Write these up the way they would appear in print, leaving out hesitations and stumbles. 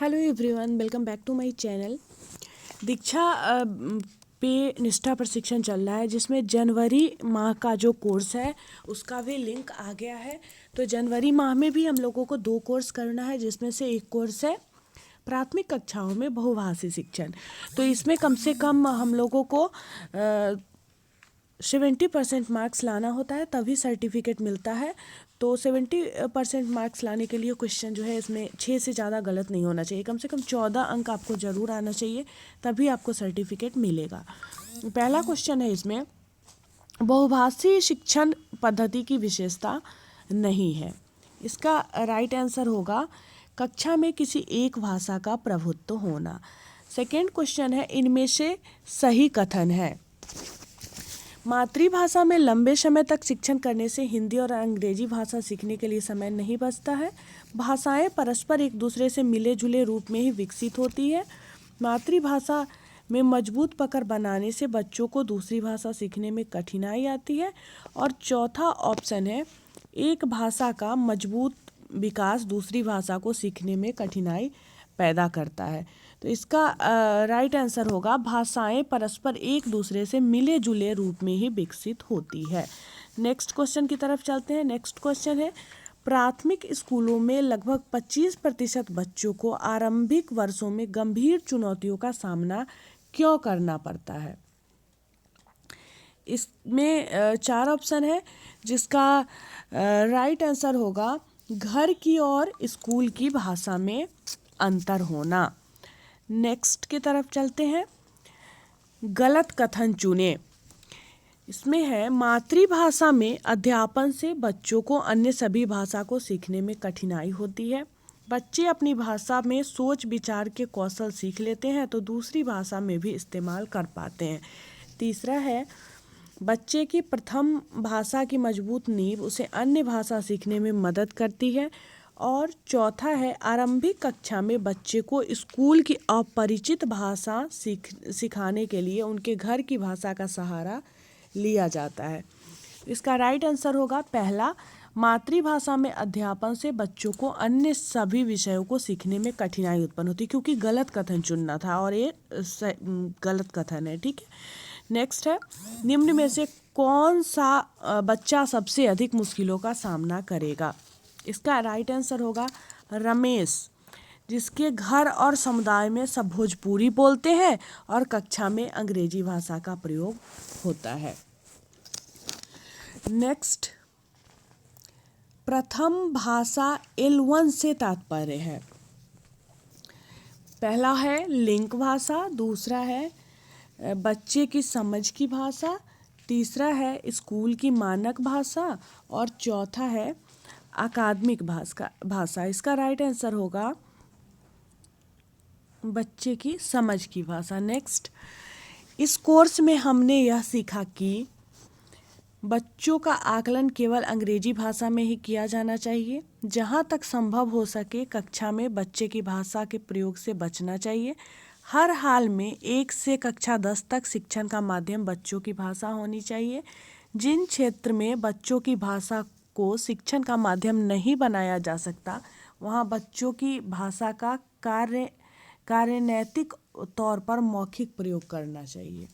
Hello everyone, welcome back to my channel. Diksha पे निष्ठा प्रशिक्षण चल रहा है, जिसमें जनवरी माह का जो कोर्स है उसका भी लिंक आ गया है। तो जनवरी माह में भी हम लोगों को 2 कोर्स करना है, जिसमें से एक कोर्स है प्राथमिक कक्षाओं में बहुभाषी शिक्षण। तो इसमें कम से कम हम लोगों को 70% मार्क्स लाना होता है, तभी सर्टिफिकेट मिलता है। तो 70% मार्क्स लाने के लिए क्वेश्चन जो है इसमें 6 से ज़्यादा गलत नहीं होना चाहिए। कम से कम 14 अंक आपको ज़रूर आना चाहिए, तभी आपको सर्टिफिकेट मिलेगा। पहला क्वेश्चन है इसमें, बहुभाषी शिक्षण पद्धति की विशेषता नहीं है। इसका राइट आंसर होगा कक्षा में किसी एक भाषा का प्रभुत्व होना। सेकेंड क्वेश्चन है, इनमें से सही कथन है। मातृभाषा में लंबे समय तक शिक्षण करने से हिंदी और अंग्रेजी भाषा सीखने के लिए समय नहीं बचता है। भाषाएं परस्पर एक दूसरे से मिले जुले रूप में ही विकसित होती है। मातृभाषा में मजबूत पकड़ बनाने से बच्चों को दूसरी भाषा सीखने में कठिनाई आती है। और चौथा ऑप्शन है, एक भाषा का मजबूत विकास दूसरी भाषा को सीखने में कठिनाई पैदा करता है। तो इसका राइट आंसर होगा भाषाएं परस्पर एक दूसरे से मिले जुले रूप में ही विकसित होती है। नेक्स्ट क्वेश्चन की तरफ चलते हैं। नेक्स्ट क्वेश्चन है, प्राथमिक स्कूलों में लगभग 25% बच्चों को आरंभिक वर्षों में गंभीर चुनौतियों का सामना क्यों करना पड़ता है। इसमें 4 ऑप्शन है, जिसका राइट आंसर होगा घर की और स्कूल की भाषा में अंतर होना। नेक्स्ट की तरफ चलते हैं, गलत कथन चुने। इसमें है, मातृभाषा में अध्यापन से बच्चों को अन्य सभी भाषा को सीखने में कठिनाई होती है। बच्चे अपनी भाषा में सोच विचार के कौशल सीख लेते हैं तो दूसरी भाषा में भी इस्तेमाल कर पाते हैं। तीसरा है, बच्चे की प्रथम भाषा की मजबूत नींव उसे अन्य भाषा सीखने में मदद करती है। और चौथा है, आरंभिक कक्षा में बच्चे को स्कूल की अपरिचित भाषा सिखाने के लिए उनके घर की भाषा का सहारा लिया जाता है। इसका राइट आंसर होगा पहला, मातृभाषा में अध्यापन से बच्चों को अन्य सभी विषयों को सीखने में कठिनाई उत्पन्न होती है, क्योंकि गलत कथन चुनना था और ये गलत कथन है। ठीक है। नेक्स्ट है, निम्न में से कौन सा बच्चा सबसे अधिक मुश्किलों का सामना करेगा। इसका राइट आंसर होगा रमेश, जिसके घर और समुदाय में सब भोजपुरी बोलते हैं और कक्षा में अंग्रेजी भाषा का प्रयोग होता है। नेक्स्ट, प्रथम भाषा L1 से तात्पर्य है। पहला है लिंक भाषा, दूसरा है बच्चे की समझ की भाषा, तीसरा है स्कूल की मानक भाषा और चौथा है अकादमिक भाषा। इसका राइट आंसर होगा बच्चे की समझ की भाषा। नेक्स्ट, इस कोर्स में हमने यह सीखा कि बच्चों का आकलन केवल अंग्रेजी भाषा में ही किया जाना चाहिए। जहाँ तक संभव हो सके कक्षा में बच्चे की भाषा के प्रयोग से बचना चाहिए। हर हाल में 1 से कक्षा 10 तक शिक्षण का माध्यम बच्चों की भाषा होनी चाहिए। जिन क्षेत्र में बच्चों की भाषा को शिक्षण का माध्यम नहीं बनाया जा सकता, वहाँ बच्चों की भाषा का कार्यनैतिक तौर पर मौखिक प्रयोग करना चाहिए।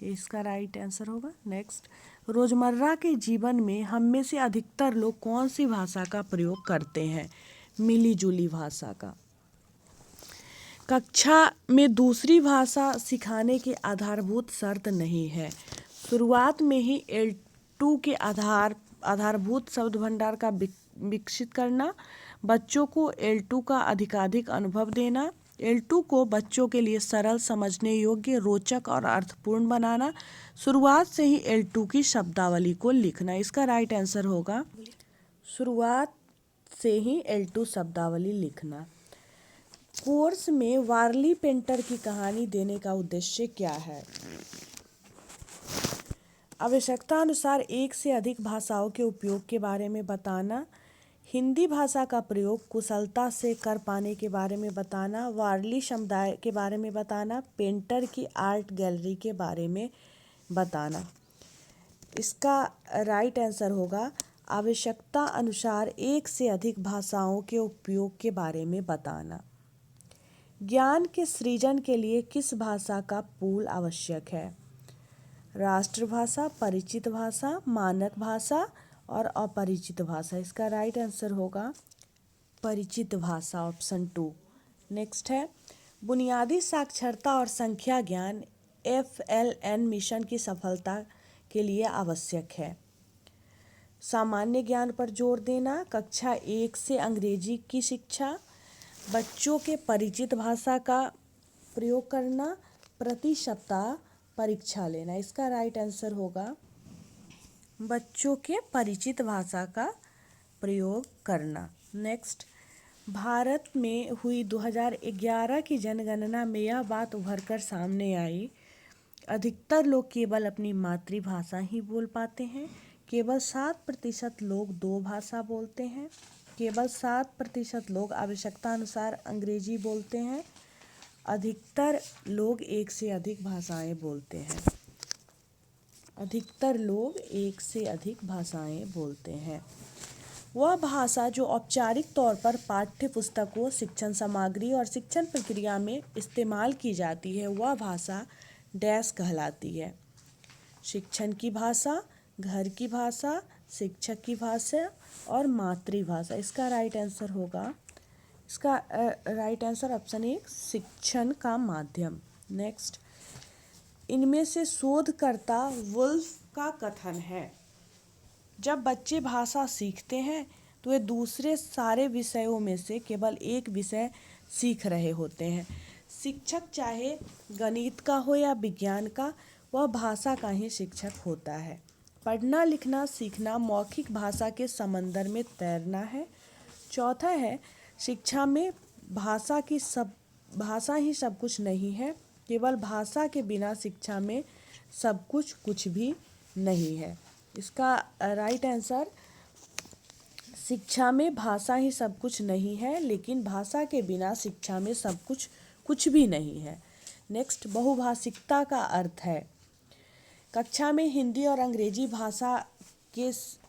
इसका राइट आंसर होगा। नेक्स्ट, रोज़मर्रा के जीवन में हम में से अधिकतर लोग कौन सी भाषा का प्रयोग करते हैं। मिली जुली भाषा का। कक्षा में दूसरी भाषा सिखाने की आधारभूत शर्त नहीं है। शुरुआत में ही L2 के आधारभूत शब्द भंडार का विकसित करना, बच्चों को L2 का अधिकाधिक अनुभव देना, L2 को बच्चों के लिए सरल, समझने योग्य, रोचक और अर्थपूर्ण बनाना, शुरुआत से ही L2 की शब्दावली को लिखना। इसका राइट आंसर होगा शुरुआत से ही L2 शब्दावली लिखना। कोर्स में वारली पेंटर की कहानी देने का उद्देश्य क्या है। आवश्यकता अनुसार 1 से अधिक भाषाओं के उपयोग के बारे में बताना, हिंदी भाषा का प्रयोग कुशलता से कर पाने के बारे में बताना, वारली समुदाय के बारे में बताना, पेंटर की आर्ट गैलरी के बारे में बताना। इसका राइट आंसर होगा आवश्यकता अनुसार 1 से अधिक भाषाओं के उपयोग के बारे में बताना। ज्ञान के सृजन के लिए किस भाषा का पूल आवश्यक है? राष्ट्रभाषा, परिचित भाषा, मानक भाषा और अपरिचित भाषा। इसका राइट आंसर होगा परिचित भाषा, ऑप्शन 2। नेक्स्ट है, बुनियादी साक्षरता और संख्या ज्ञान FLN मिशन की सफलता के लिए आवश्यक है। सामान्य ज्ञान पर जोर देना, कक्षा 1 से अंग्रेजी की शिक्षा, बच्चों के परिचित भाषा का प्रयोग करना, प्रति सप्ताह परीक्षा लेना। इसका राइट आंसर होगा बच्चों के परिचित भाषा का प्रयोग करना। नेक्स्ट, भारत में हुई 2011 की जनगणना में यह बात उभर कर सामने आई, अधिकतर लोग केवल अपनी मातृभाषा ही बोल पाते हैं, केवल 7% लोग 2 भाषा बोलते हैं, केवल 7% लोग आवश्यकता अनुसार अंग्रेजी बोलते हैं, अधिकतर लोग एक से अधिक भाषाएं बोलते हैं। अधिकतर लोग एक से अधिक भाषाएं बोलते हैं। वह भाषा जो औपचारिक तौर पर पाठ्य पुस्तकों, शिक्षण सामग्री और शिक्षण प्रक्रिया में इस्तेमाल की जाती है, वह भाषा डैश कहलाती है। शिक्षण की भाषा, घर की भाषा, शिक्षक की भाषा और मातृभाषा। इसका राइट आंसर होगा, इसका राइट आंसर ऑप्शन 1, शिक्षण का माध्यम। नेक्स्ट, इनमें से शोधकर्ता वुल्फ का कथन है, जब बच्चे भाषा सीखते हैं तो वे दूसरे सारे विषयों में से केवल एक विषय सीख रहे होते हैं। शिक्षक चाहे गणित का हो या विज्ञान का, वह भाषा का ही शिक्षक होता है। पढ़ना लिखना सीखना मौखिक भाषा के समंदर में तैरना है। चौथा है, शिक्षा में भाषा ही सब कुछ नहीं है, केवल भाषा के बिना शिक्षा में सब कुछ भी नहीं है। इसका राइट आंसर, शिक्षा में भाषा ही सब कुछ नहीं है, लेकिन भाषा के बिना शिक्षा में सब कुछ भी नहीं है। नेक्स्ट, बहुभाषिकता का अर्थ है, कक्षा में हिंदी और अंग्रेजी भाषा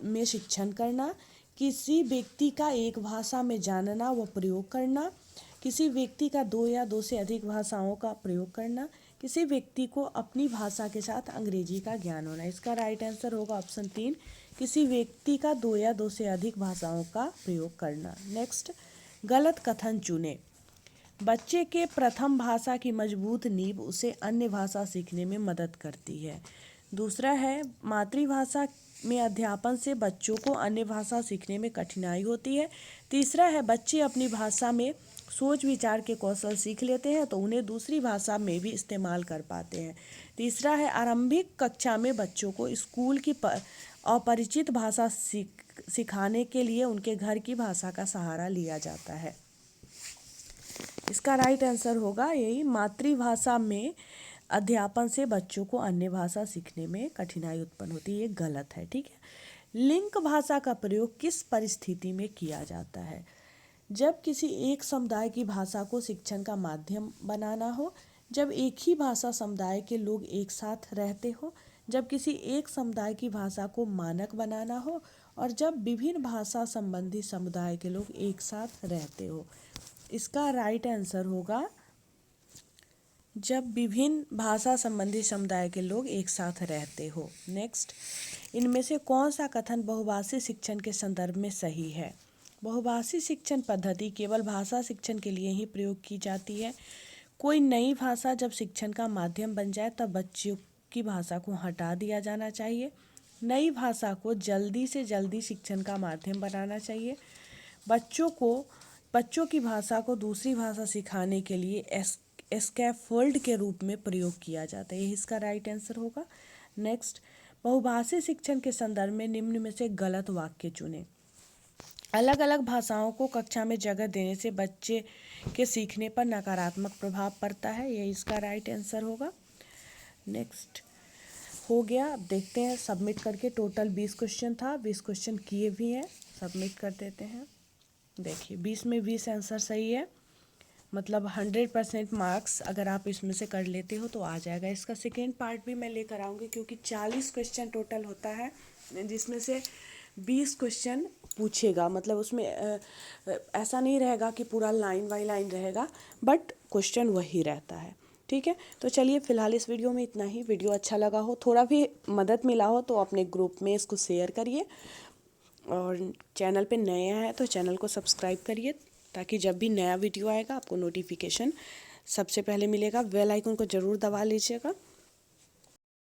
में शिक्षण करना, किसी व्यक्ति का एक भाषा में जानना व प्रयोग करना, किसी व्यक्ति का 2 या 2 से अधिक भाषाओं का प्रयोग करना, किसी व्यक्ति को अपनी भाषा के साथ अंग्रेजी का ज्ञान होना। इसका राइट आंसर होगा ऑप्शन 3, किसी व्यक्ति का 2 या 2 से अधिक भाषाओं का प्रयोग करना। नेक्स्ट, गलत कथन चुने, बच्चे के प्रथम भाषा की मजबूत नींव उसे अन्य भाषा सीखने में मदद करती है। दूसरा है, मातृभाषा में अध्यापन से बच्चों को अन्य भाषा सीखने में कठिनाई होती है। तीसरा है, बच्चे अपनी भाषा में सोच विचार के कौशल सीख लेते हैं तो उन्हें दूसरी भाषा में भी इस्तेमाल कर पाते हैं। तीसरा है, आरंभिक कक्षा में बच्चों को स्कूल की अपरिचित भाषा सिखाने के लिए उनके घर की भाषा का सहारा लिया जाता है। इसका राइट आंसर होगा यही, मातृभाषा में अध्यापन से बच्चों को अन्य भाषा सीखने में कठिनाई उत्पन्न होती है, ये गलत है। ठीक है। लिंक भाषा का प्रयोग किस परिस्थिति में किया जाता है? जब किसी एक समुदाय की भाषा को शिक्षण का माध्यम बनाना हो, जब एक ही भाषा समुदाय के लोग एक साथ रहते हो, जब किसी एक समुदाय की भाषा को मानक बनाना हो और जब विभिन्न भाषा संबंधी समुदाय के लोग एक साथ रहते हो। इसका राइट आंसर होगा जब विभिन्न भाषा संबंधी समुदाय के लोग एक साथ रहते हो। नेक्स्ट, इनमें से कौन सा कथन बहुभाषी शिक्षण के संदर्भ में सही है? बहुभाषी शिक्षण पद्धति केवल भाषा शिक्षण के लिए ही प्रयोग की जाती है। कोई नई भाषा जब शिक्षण का माध्यम बन जाए तब बच्चों की भाषा को हटा दिया जाना चाहिए। नई भाषा को जल्दी से जल्दी शिक्षण का माध्यम बनाना चाहिए। बच्चों की भाषा को दूसरी भाषा सिखाने के लिए स्कैफोल्ड के रूप में प्रयोग किया जाता है, यही इसका राइट आंसर होगा। नेक्स्ट, बहुभाषी शिक्षण के संदर्भ में निम्न में से गलत वाक्य चुनें। अलग अलग भाषाओं को कक्षा में जगह देने से बच्चे के सीखने पर नकारात्मक प्रभाव पड़ता है, यही इसका राइट आंसर होगा। नेक्स्ट हो गया, अब देखते हैं सबमिट करके। टोटल 20 क्वेश्चन था, 20 क्वेश्चन किए भी हैं, सबमिट कर देते हैं। देखिए 20 में 20 आंसर सही है, मतलब 100% मार्क्स अगर आप इसमें से कर लेते हो तो आ जाएगा। इसका सेकेंड पार्ट भी मैं लेकर आऊँगी क्योंकि 40 क्वेश्चन टोटल होता है, जिसमें से 20 क्वेश्चन पूछेगा, मतलब उसमें ऐसा नहीं रहेगा कि पूरा लाइन बाई लाइन रहेगा, बट क्वेश्चन वही रहता है। ठीक है, तो चलिए फ़िलहाल इस वीडियो में इतना ही। वीडियो अच्छा लगा हो, थोड़ा भी मदद मिला हो तो अपने ग्रुप में इसको शेयर करिए, और चैनल पे नए हैं तो चैनल को सब्सक्राइब करिए, ताकि जब भी नया वीडियो आएगा आपको नोटिफिकेशन सबसे पहले मिलेगा। बेल आइकन को ज़रूर दबा लीजिएगा।